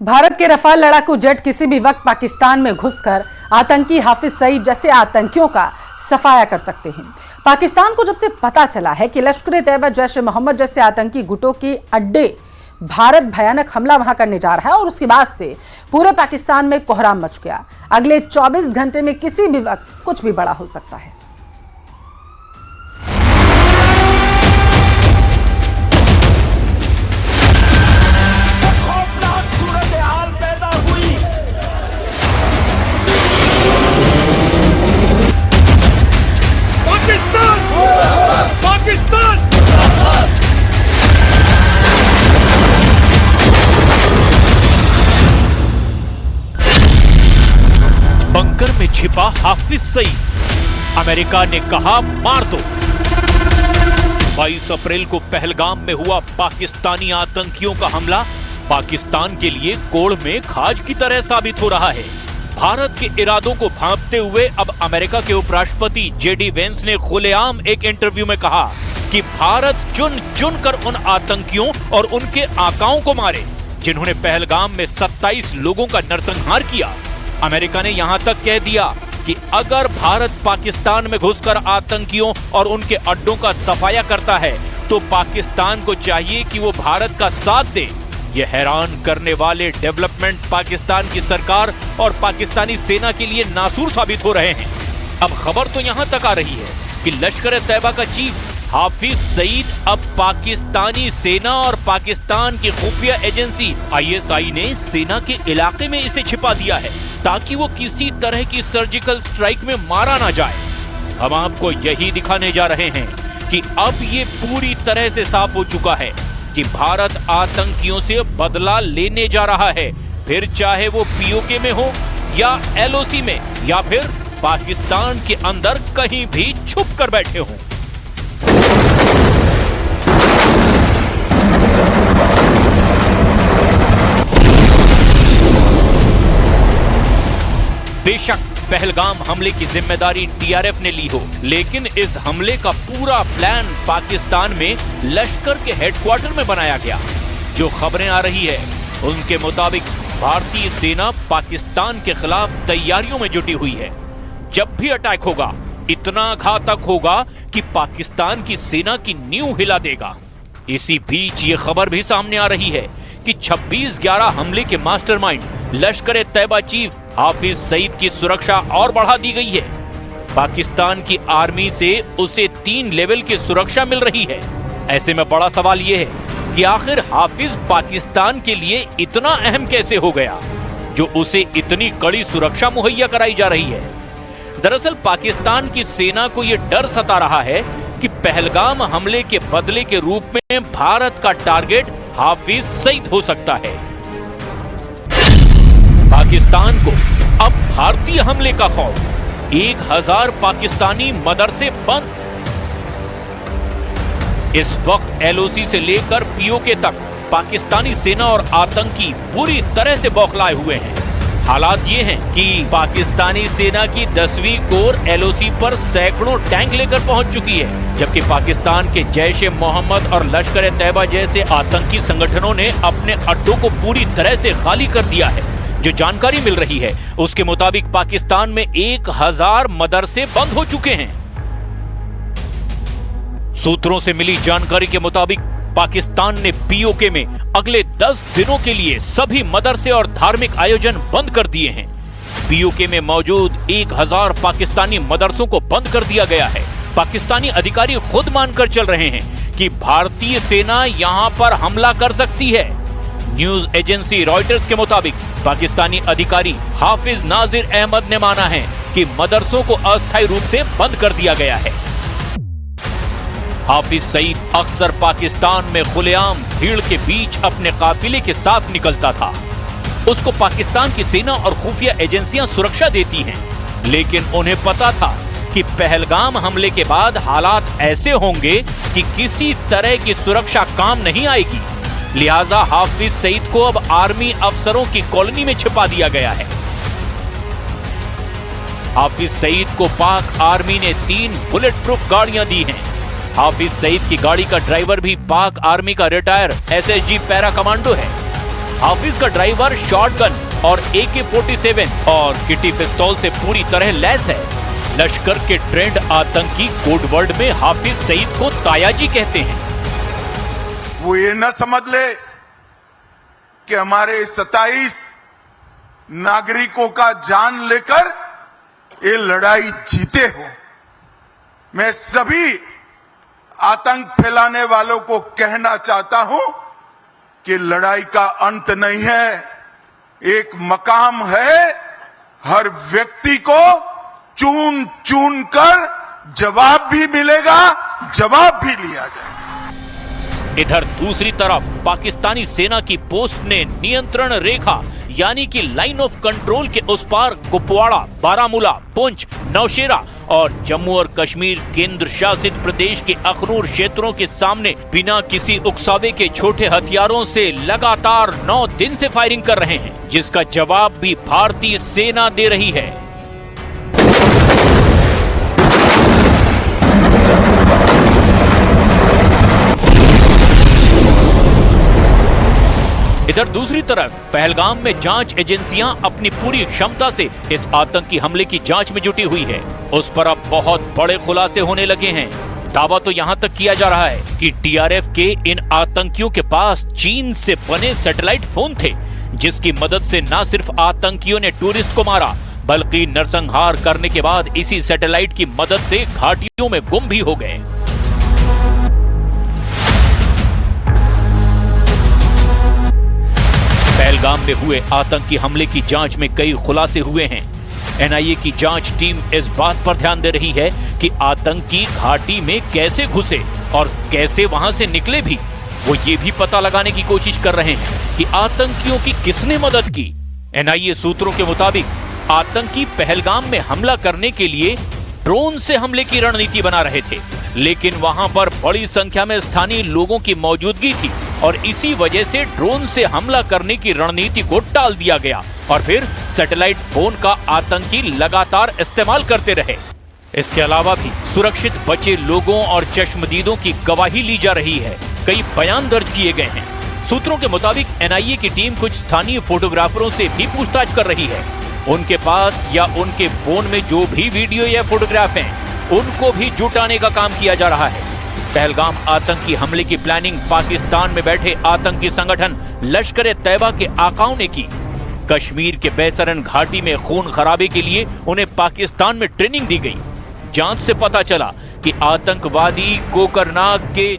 भारत के रफाल लड़ाकू जेट किसी भी वक्त पाकिस्तान में घुसकर आतंकी हाफिज सईद जैसे आतंकियों का सफाया कर सकते हैं। पाकिस्तान को जब से पता चला है कि लश्कर-ए-तैयबा, जैश-ए-मोहम्मद जैसे आतंकी गुटों के अड्डे भारत भयानक हमला वहां करने जा रहा है और उसके बाद से पूरे पाकिस्तान में कोहराम मच गया। अगले 24 घंटे में किसी भी वक्त कुछ भी बड़ा हो सकता है। बंकर में छिपा हाफिज सईद, अमेरिका ने कहा मार दो। 22 अप्रैल को पहलगाम में हुआ पाकिस्तानी आतंकियों का हमला पाकिस्तान के लिए कोड़ में खाज की तरह साबित हो रहा है। भारत के इरादों को भांपते हुए अब अमेरिका के उपराष्ट्रपति जेडी वेंस ने खुलेआम एक इंटरव्यू में कहा कि भारत चुन चुन कर उन आतंकियों और उनके आकाओं को मारे जिन्होंने पहलगाम में 27 लोगों का नरसंहार किया। अमेरिका ने यहां तक कह दिया कि अगर भारत पाकिस्तान में घुसकर आतंकियों और उनके अड्डों का सफाया करता है तो पाकिस्तान को चाहिए कि वो भारत का साथ दे। ये हैरान करने वाले डेवलपमेंट पाकिस्तान की सरकार और पाकिस्तानी सेना के लिए नासूर साबित हो रहे हैं। अब खबर तो यहां तक आ रही है कि लश्कर-ए-तैयबा का चीफ हाफिज सईद अब पाकिस्तानी सेना और पाकिस्तान की खुफिया एजेंसी ISI ने सेना के इलाके में इसे छिपा दिया है ताकि वो किसी तरह की सर्जिकल स्ट्राइक में मारा ना जाए। हम आपको यही दिखाने जा रहे हैं कि अब ये पूरी तरह से साफ हो चुका है कि भारत आतंकियों से बदला लेने जा रहा है, फिर चाहे वो POK में हो या LOC में या फिर पाकिस्तान के अंदर कहीं भी छुप कर बैठे हों। बेशक पहलगाम हमले की जिम्मेदारी TRF ने ली हो, लेकिन इस हमले का पूरा प्लान पाकिस्तान में लश्कर के हेडक्वार्टर में बनाया गया। जो खबरें आ रही है उनके मुताबिक भारतीय सेना पाकिस्तान के खिलाफ तैयारियों में जुटी हुई है। जब भी अटैक होगा इतना घातक होगा कि पाकिस्तान की सेना की नींव हिला देगा। इसी बीच ये खबर भी सामने आ रही है कि 26/11 हमले के मास्टरमाइंड लश्कर-ए-तैयबा चीफ हाफिज सईद की सुरक्षा और बढ़ा दी गई है। पाकिस्तान की आर्मी से उसे 3 लेवल की सुरक्षा मिल रही है। ऐसे में बड़ा सवाल यह है कि आखिर हाफिज पाकिस्तान के लिए इतना अहम कैसे हो गया जो उसे इतनी कड़ी सुरक्षा मुहैया कराई जा रही है। दरअसल पाकिस्तान की सेना को यह डर सता रहा है कि पहलगाम हमले के बदले के रूप में भारत का टारगेट हाफिज सईद हो सकता है। पाकिस्तान को अब भारतीय हमले का खौफ। 1000 पाकिस्तानी मदरसे बंद। इस वक्त LOC से लेकर POK तक पाकिस्तानी सेना और आतंकी पूरी तरह से बौखलाए हुए हैं। हालात ये हैं कि पाकिस्तानी सेना की 10वीं कोर LOC पर सैकड़ों टैंक लेकर पहुंच चुकी है, जबकि पाकिस्तान के जैश-ए-मोहम्मद और लश्कर-ए-तैयबा जैसे आतंकी संगठनों ने अपने अड्डों को पूरी तरह से खाली कर दिया है। जो जानकारी मिल रही है उसके मुताबिक पाकिस्तान में 1000 मदरसे बंद हो चुके हैं। सूत्रों से मिली जानकारी के मुताबिक पाकिस्तान ने POK में अगले 10 दिनों के लिए सभी मदरसे और धार्मिक आयोजन बंद कर दिए हैं। POK में मौजूद 1000 पाकिस्तानी मदरसों को बंद कर दिया गया है। पाकिस्तानी अधिकारी खुद मानकर चल रहे हैं कि भारतीय सेना यहां पर हमला कर सकती है। न्यूज एजेंसी रॉयटर्स के मुताबिक पाकिस्तानी अधिकारी हाफिज नाजिर अहमद ने माना है कि मदरसों को अस्थायी रूप से बंद कर दिया गया है। हाफिज सईद अक्सर पाकिस्तान में खुलेआम भीड़ के बीच अपने काफिले के साथ निकलता था। उसको पाकिस्तान की सेना और खुफिया एजेंसियां सुरक्षा देती हैं, लेकिन उन्हें पता था कि पहलगाम हमले के बाद हालात ऐसे होंगे कि किसी तरह की सुरक्षा काम नहीं आएगी। लिहाजा हाफिज सईद को अब आर्मी अफसरों की कॉलोनी में छिपा दिया गया है। हाफिज सईद को पाक आर्मी ने 3 बुलेट प्रूफ गाड़ियां दी हैं। हाफिज सईद की गाड़ी का ड्राइवर भी पाक आर्मी का रिटायर SSG पैरा कमांडो है। हाफिज का ड्राइवर शॉटगन और AK-47 और किटी पिस्तौल से पूरी तरह लैस है। लश्कर के ट्रेंड आतंकी कोड वर्ड में हाफिज सईद को तायाजी कहते हैं। वो ये न समझ ले कि हमारे 27 नागरिकों का जान लेकर ये लड़ाई जीते हो। मैं सभी आतंक फैलाने वालों को कहना चाहता हूं कि लड़ाई का अंत नहीं है, एक मकाम है। हर व्यक्ति को चुन चुन कर जवाब भी मिलेगा, जवाब भी लिया जाएगा। इधर दूसरी तरफ पाकिस्तानी सेना की पोस्ट ने नियंत्रण रेखा यानी कि लाइन ऑफ कंट्रोल के उस पार कुपवाड़ा, बारामूला, पुंछ, नौशेरा और जम्मू और कश्मीर केंद्र शासित प्रदेश के अखनूर क्षेत्रों के सामने बिना किसी उकसावे के छोटे हथियारों से लगातार 9 दिन से फायरिंग कर रहे हैं, जिसका जवाब भी भारतीय सेना दे रही है। इधर दूसरी तरफ पहलगाम में जांच एजेंसियां अपनी पूरी क्षमता से इस आतंकी हमले की जांच में जुटी हुई है। उस पर अब बहुत बड़े खुलासे होने लगे हैं। दावा तो यहां तक किया जा रहा है कि TRF के इन आतंकियों के पास चीन से बने सैटेलाइट फोन थे, जिसकी मदद से न सिर्फ आतंकियों ने टूरिस्ट को मारा, बल्कि नरसंहार करने के बाद इसी सैटेलाइट की मदद से घाटियों में गुम भी हो गए। पहलगाम में हुए आतंकी हमले की जांच में कई खुलासे हुए हैं। NIA की जांच टीम इस बात पर ध्यान दे रही है कि आतंकी घाटी में कैसे घुसे और कैसे वहां से निकले भी। वो ये भी पता लगाने की कोशिश कर रहे हैं कि आतंकियों की किसने मदद की। NIA सूत्रों के मुताबिक आतंकी पहलगाम में हमला करने के लिए ड्रोन से हमले की रणनीति बना रहे थे, लेकिन वहां पर बड़ी संख्या में स्थानीय लोगों की मौजूदगी थी और इसी वजह से ड्रोन से हमला करने की रणनीति को टाल दिया गया और फिर सैटेलाइट फोन का आतंकी लगातार इस्तेमाल करते रहे। इसके अलावा भी सुरक्षित बचे लोगों और चश्मदीदों की गवाही ली जा रही है। कई बयान दर्ज किए गए हैं। सूत्रों के मुताबिक NIA की टीम कुछ स्थानीय फोटोग्राफरों से भी पूछताछ कर रही है। उनके पास या उनके फोन में जो भी वीडियो या फोटोग्राफ हैं, उनको भी जुटाने का काम किया जा रहा है। पहलगाम आतंकी हमले की प्लानिंग पाकिस्तान में बैठे आतंकी संगठन लश्कर-ए-तैयबा के आकाओं ने की। कश्मीर के बैसरन घाटी में खून खराबे के लिए उन्हें पाकिस्तान में ट्रेनिंग दी गई। जांच से पता चला कि आतंकवादी कोकरनाग के